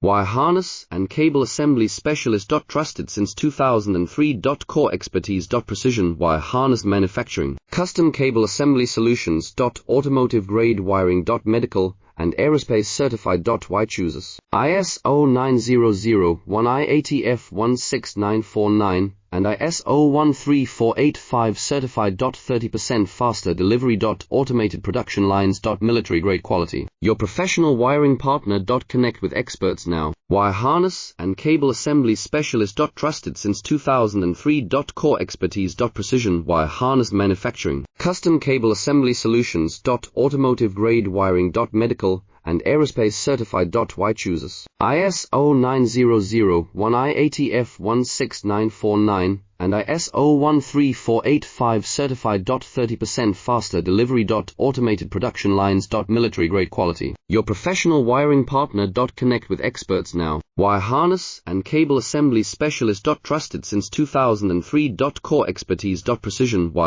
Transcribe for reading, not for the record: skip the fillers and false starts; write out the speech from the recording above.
Wire harness and cable assembly specialist. Trusted since 2003. Core expertise. Precision wire harness manufacturing. Custom cable assembly solutions. Automotive grade wiring. Medical and aerospace certified. Why chooses ISO 9001 IATF 16949 and ISO 13485 certified. 30% faster delivery. Automated production lines. Military grade quality. Your professional wiring partner. Connect with experts now. Wire harness and cable assembly specialist. Trusted since 2003. Core expertise. Precision wire harness manufacturing. Custom cable assembly solutions. Automotive grade wiring. Medical and aerospace certified. Why chooses ISO 9001 IATF 16949 and ISO 13485 certified. 30% faster delivery. Automated production lines. Military grade quality. Your professional wiring partner. Connect with experts now. Wire harness and cable assembly specialist. Trusted since 2003. Core expertise. Precision wire